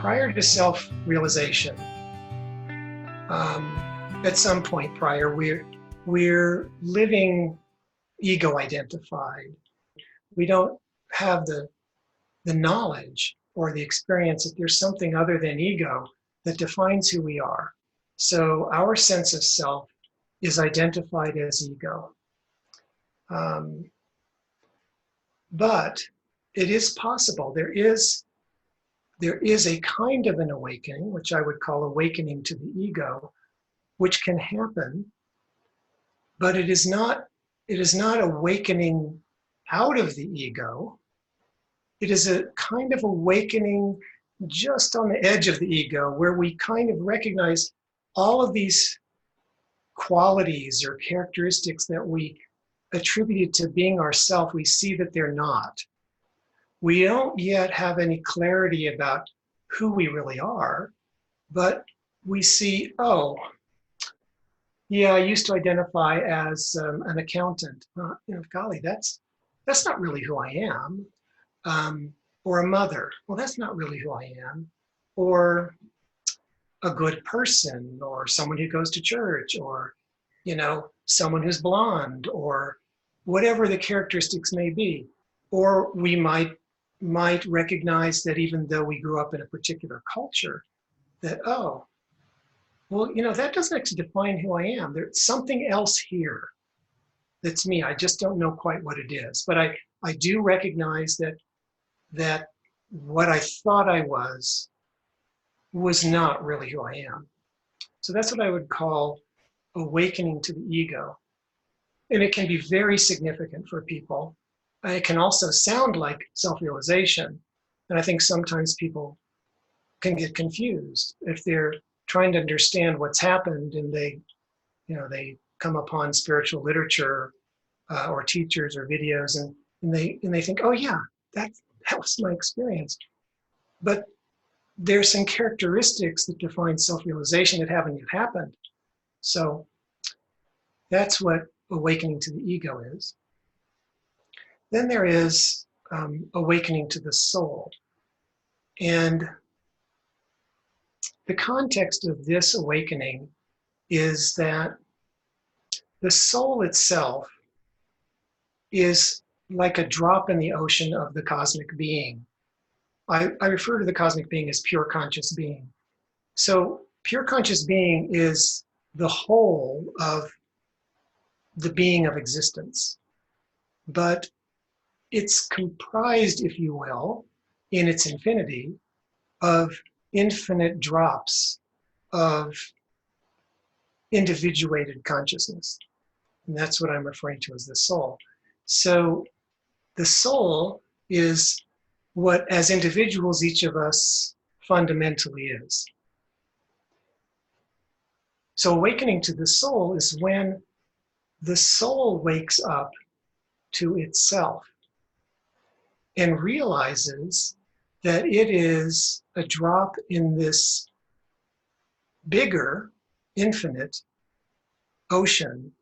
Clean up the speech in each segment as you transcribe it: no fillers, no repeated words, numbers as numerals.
prior to self-realization, at some point prior, we're living ego-identified. We don't have the knowledge or the experience that there's something other than ego that defines who we are. So our sense of self is identified as ego. But it is possible. There is a kind of an awakening, which I would call awakening to the ego, which can happen, but it is not awakening out of the ego. It is a kind of awakening just on the edge of the ego, where we kind of recognize all of these qualities or characteristics that we attributed to being ourself. We see that they're not. We don't yet have any clarity about who we really are, but we see, oh, yeah, I used to identify as an accountant. Golly, that's not really who I am. Or a mother. Well, that's not really who I am. Or a good person, or someone who goes to church, or someone who's blonde, or whatever the characteristics may be. Or we might recognize that even though we grew up in a particular culture, that, oh, well, that doesn't actually define who I am. There's something else here that's me. I just don't know quite what it is. But I do recognize that what I thought I was not really who I am. So that's what I would call awakening to the ego. And it can be very significant for people. It can also sound like self-realization. And I think sometimes people can get confused if they're trying to understand what's happened and they come upon spiritual literature or teachers or videos and they think, oh yeah, that was my experience. But there's some characteristics that define self-realization that haven't yet happened. So that's what awakening to the ego is. Then there is awakening to the soul. And the context of this awakening is that the soul itself is like a drop in the ocean of the cosmic being. I refer to the cosmic being as pure conscious being. So pure conscious being is the whole of the being of existence. But it's comprised, if you will, in its infinity, of infinite drops of individuated consciousness. And that's what I'm referring to as the soul. So the soul is what, as individuals, each of us fundamentally is. So awakening to the soul is when the soul wakes up to itself and realizes that it is a drop in this bigger, infinite ocean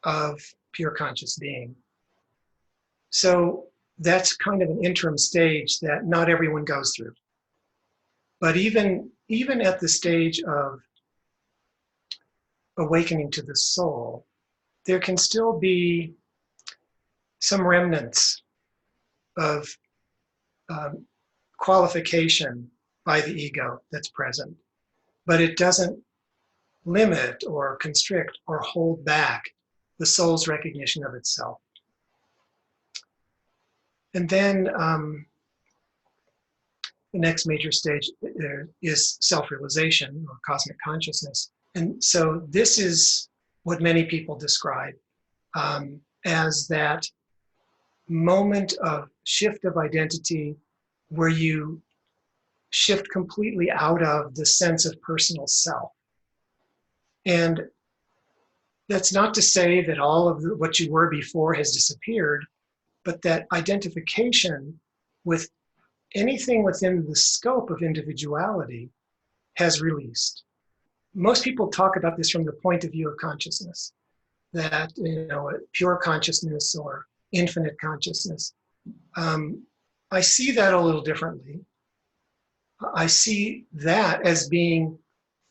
of pure conscious being. So that's kind of an interim stage that not everyone goes through. But even at the stage of awakening to the soul, there can still be some remnants of qualification by the ego that's present, but it doesn't limit or constrict or hold back the soul's recognition of itself. And then the next major stage is self-realization or cosmic consciousness. And so this is what many people describe as that moment of shift of identity where you shift completely out of the sense of personal self. And that's not to say that all of what you were before has disappeared, but that identification with anything within the scope of individuality has released. Most people talk about this from the point of view of consciousness, that pure consciousness or infinite consciousness. I see that a little differently. I see that as being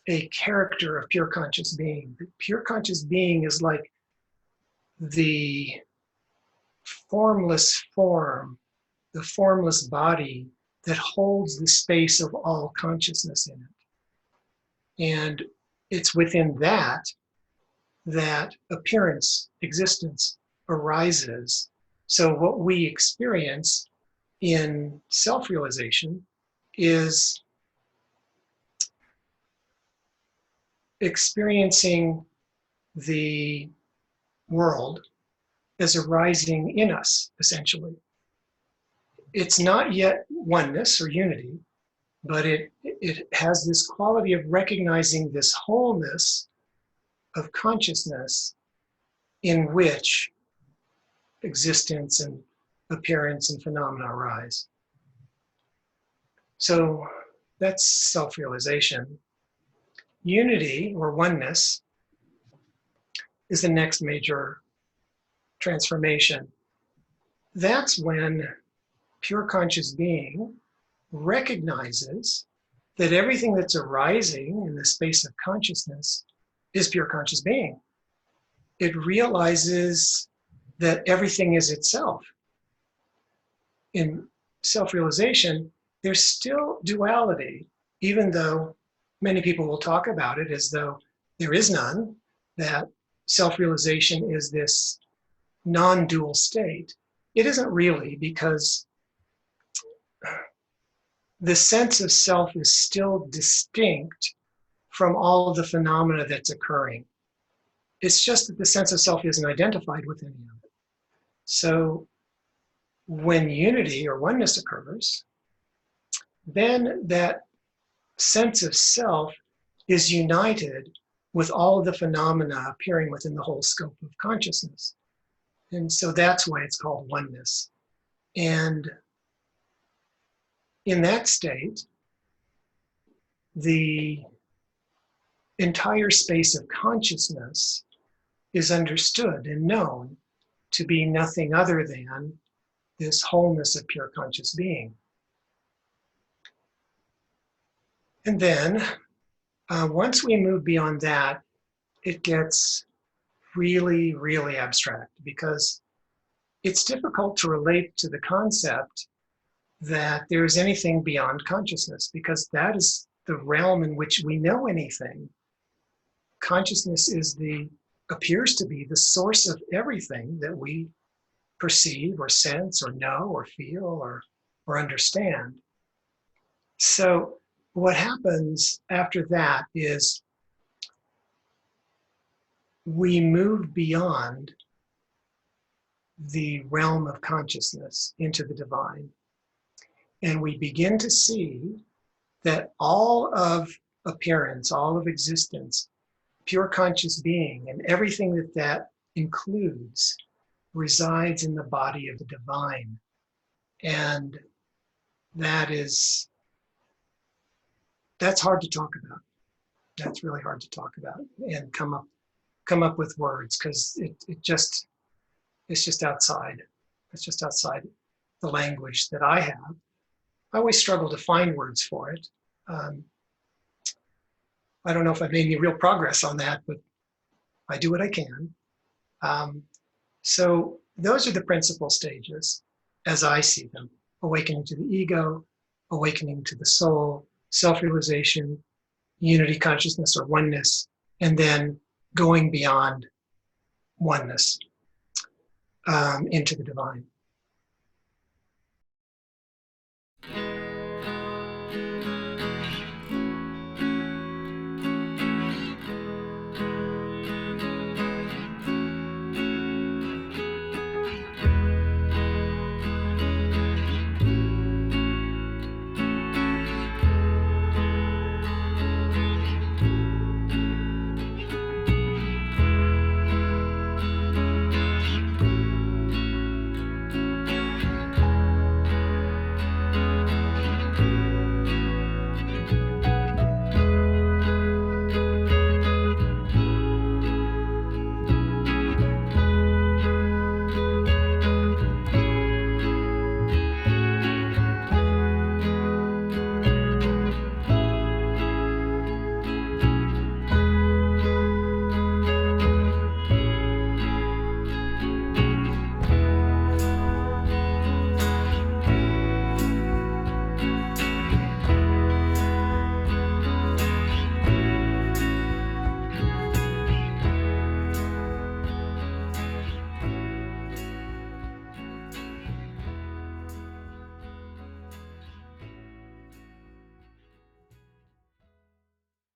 a character of pure conscious being. The pure conscious being is like the formless form, the formless body that holds the space of all consciousness in it. And it's within that appearance, existence arises. So what we experience in self-realization is experiencing the world as arising in us, essentially. It's not yet oneness or unity, but it has this quality of recognizing this wholeness of consciousness in which existence and appearance and phenomena arise. So that's self-realization. Unity or oneness is the next major transformation. That's when pure conscious being recognizes that everything that's arising in the space of consciousness is pure conscious being. It realizes that everything is itself. In self-realization, there's still duality, even though many people will talk about it as though there is none, that self-realization is this non-dual state. It isn't really, because the sense of self is still distinct from all of the phenomena that's occurring. It's just that the sense of self isn't identified with any of it. So when unity or oneness occurs, then that sense of self is united with all of the phenomena appearing within the whole scope of consciousness. And so that's why it's called oneness. And in that state, the entire space of consciousness is understood and known to be nothing other than this wholeness of pure conscious being. And then once we move beyond that, it gets really, really abstract, because it's difficult to relate to the concept that there is anything beyond consciousness, because that is the realm in which we know anything. Consciousness appears to be the source of everything that we perceive or sense or know or feel or understand. So what happens after that is we move beyond the realm of consciousness into the divine. And we begin to see that all of appearance, all of existence, pure conscious being, and everything that includes resides in the body of the divine. And that's hard to talk about. That's really hard to talk about and come up with words, because it's just outside. It's just outside the language that I have. I always struggle to find words for it. I don't know if I've made any real progress on that, but I do what I can. So those are the principal stages as I see them: awakening to the ego, awakening to the soul, self-realization, unity consciousness or oneness, and then going beyond oneness into the divine.